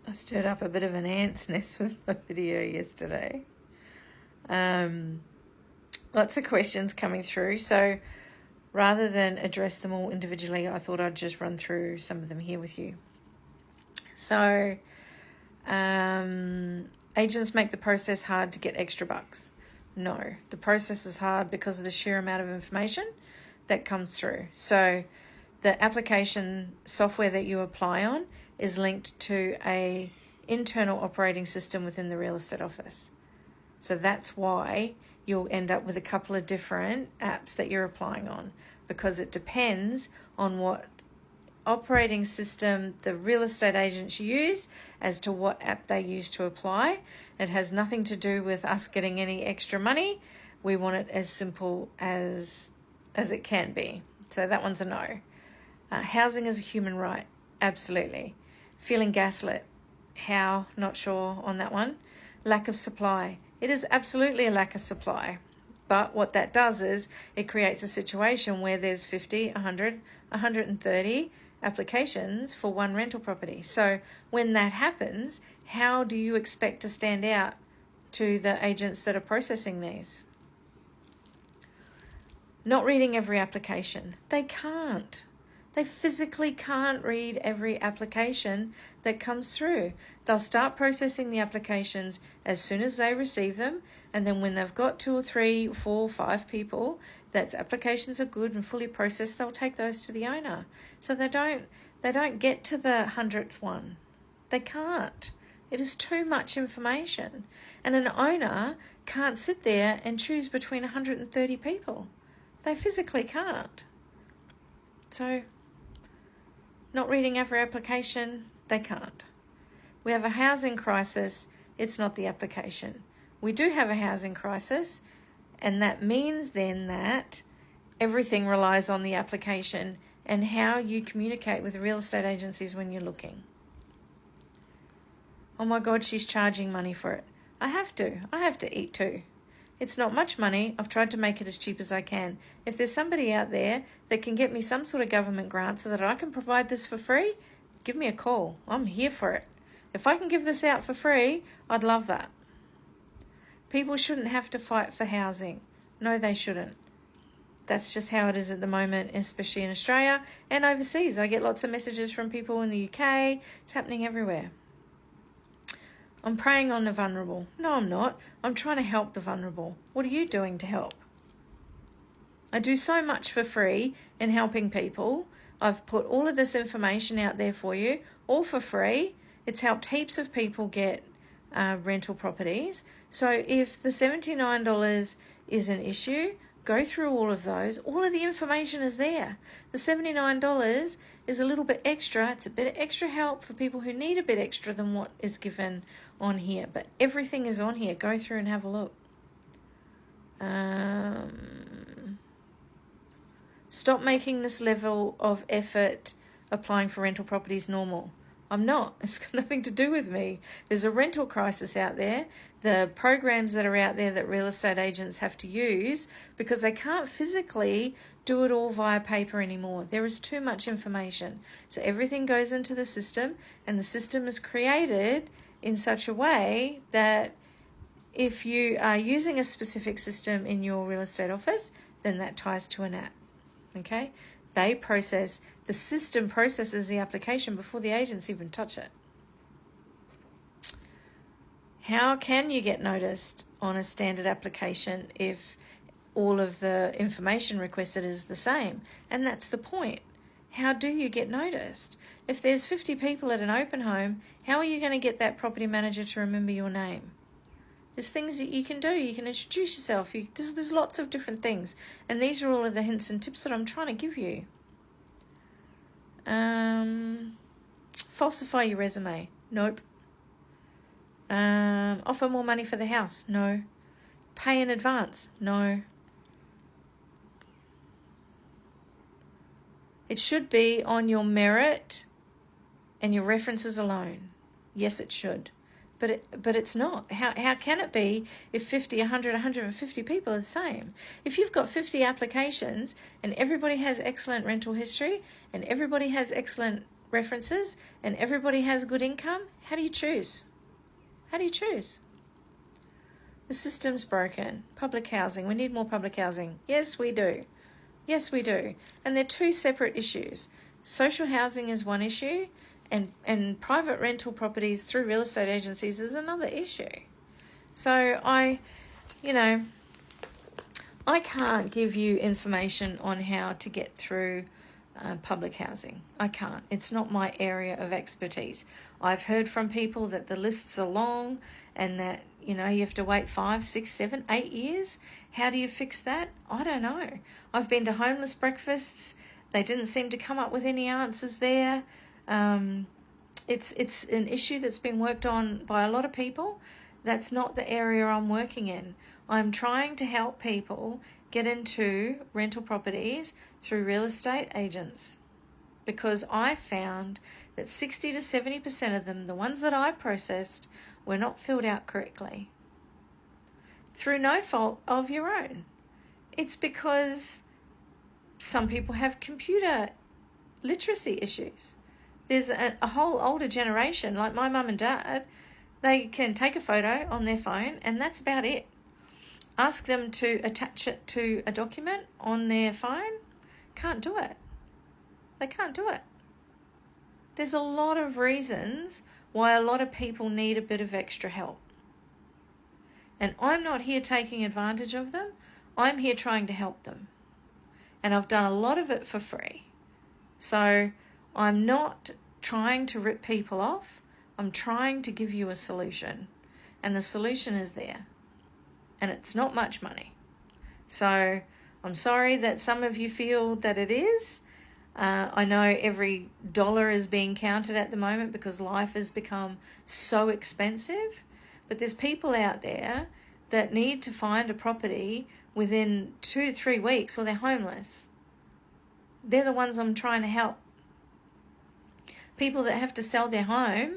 I stirred up a bit of an ant's nest with my video yesterday. Lots of questions coming through. So rather than address them all individually, I thought I'd just run through some of them here with you. So agents make the process hard to get extra bucks. No, the process is hard because of the sheer amount of information that comes through. So the application software that you apply on is linked to a internal operating system within the real estate office. So that's why you'll end up with a couple of different apps that you're applying on, because it depends on what operating system the real estate agents use as to what app they use to apply. It has nothing to do with us getting any extra money. We want it as simple as it can be. So that one's a no. Housing is a human right. Absolutely. Feeling gaslit. How? Not sure on that one. Lack of supply. It is absolutely a lack of supply. But what that does is it creates a situation where there's 50, 100, 130 applications for one rental property. So when that happens, how do you expect to stand out to the agents that are processing these? Not reading every application. They can't. They physically can't read every application that comes through. They'll start processing the applications as soon as they receive them, and then when they've got 2 or 3, 4, 5 people that's applications are good and fully processed, they'll take those to the owner. So they don't get to the 100th one. They can't. It is too much information. And an owner can't sit there and choose between 130 people. They physically can't. So not reading every application, they can't. We have a housing crisis, it's not the application. We do have a housing crisis, and that means then that everything relies on the application and how you communicate with real estate agencies when you're looking. Oh my God, she's charging money for it. I have to eat too. It's not much money. I've tried to make it as cheap as I can. If there's somebody out there that can get me some sort of government grant so that I can provide this for free, give me a call. I'm here for it. If I can give this out for free, I'd love that. People shouldn't have to fight for housing. No, they shouldn't. That's just how it is at the moment, especially in Australia and overseas. I get lots of messages from people in the UK. It's happening everywhere. I'm preying on the vulnerable. No, I'm not. I'm trying to help the vulnerable. What are you doing to help? I do so much for free in helping people. I've put all of this information out there for you, all for free. It's helped heaps of people get rental properties. So if the $79 is an issue, go through all of those. All of the information is there. The $79 is a little bit extra. It's a bit of extra help for people who need a bit extra than what is given on here. But everything is on here. Go through and have a look. Stop making this level of effort applying for rental properties normal. I'm not. It's got nothing to do with me. There's a rental crisis out there. The programs that are out there that real estate agents have to use because they can't physically do it all via paper anymore. There is too much information. So everything goes into the system, and the system is created in such a way that if you are using a specific system in your real estate office, then that ties to an app. Okay? The system processes the application before the agents even touch it. How can you get noticed on a standard application if all of the information requested is the same? And that's the point. How do you get noticed? If there's 50 people at an open home, how are you going to get that property manager to remember your name? There's things that you can do. You can introduce yourself. There's lots of different things. And these are all of the hints and tips that I'm trying to give you. Falsify your resume. Nope. Offer more money for the house. No. Pay in advance. No. It should be on your merit and your references alone. Yes, it should. But it's not. How can it be if 50, 100, 150 people are the same? If you've got 50 applications and everybody has excellent rental history and everybody has excellent references and everybody has good income, how do you choose? How do you choose? The system's broken. Public housing. We need more public housing. Yes, we do. Yes, we do. And they're two separate issues. Social housing is one issue, and private rental properties through real estate agencies is another issue. So I can't give you information on how to get through public housing. I can't. It's not my area of expertise. I've heard from people that the lists are long and that, you have to wait 5, 6, 7, 8 years. How do you fix that? I don't know. I've been to homeless breakfasts. They didn't seem to come up with any answers there. It's an issue that's been worked on by a lot of people. That's not the area I'm working in. I'm trying to help people get into rental properties through real estate agents, because I found that 60 to 70% of them, the ones that I processed, were not filled out correctly through no fault of your own. It's because some people have computer literacy issues. There's a whole older generation, like my mum and dad, they can take a photo on their phone and that's about it. Ask them to attach it to a document on their phone, can't do it. They can't do it. There's a lot of reasons why a lot of people need a bit of extra help. And I'm not here taking advantage of them. I'm here trying to help them. And I've done a lot of it for free. So I'm not trying to rip people off. I'm trying to give you a solution. And the solution is there. And it's not much money. So I'm sorry that some of you feel that it is. I know every dollar is being counted at the moment because life has become so expensive. But there's people out there that need to find a property within 2 to 3 weeks or they're homeless. They're the ones I'm trying to help. People that have to sell their home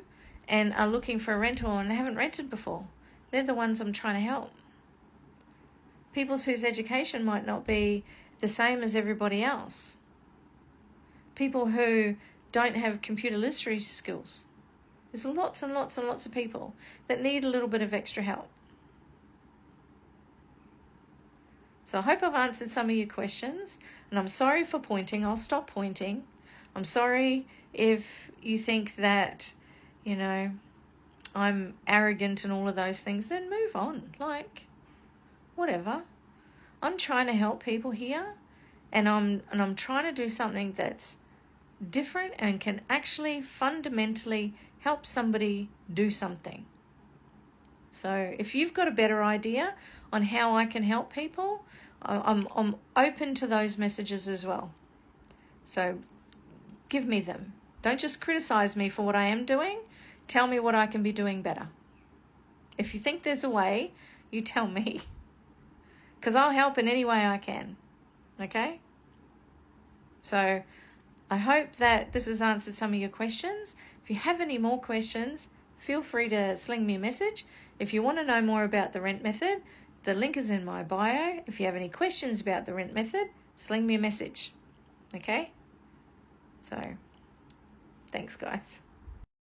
and are looking for a rental and haven't rented before. They're the ones I'm trying to help. People whose education might not be the same as everybody else. People who don't have computer literacy skills. There's lots and lots and lots of people that need a little bit of extra help. So I hope I've answered some of your questions, and I'm sorry for pointing. I'll stop pointing. I'm sorry if you think that, I'm arrogant and all of those things. Then move on. Whatever. I'm trying to help people here, and I'm trying to do something that's different and can actually fundamentally help somebody do something. So if you've got a better idea on how I can help people, I'm open to those messages as well. So give me them. Don't just criticize me for what I am doing. Tell me what I can be doing better. If you think there's a way, you tell me. Because I'll help in any way I can. Okay? So I hope that this has answered some of your questions. If you have any more questions, feel free to sling me a message. If you want to know more about the R.E.N.T method, the link is in my bio. If you have any questions about the R.E.N.T method, sling me a message. Okay? So, thanks guys.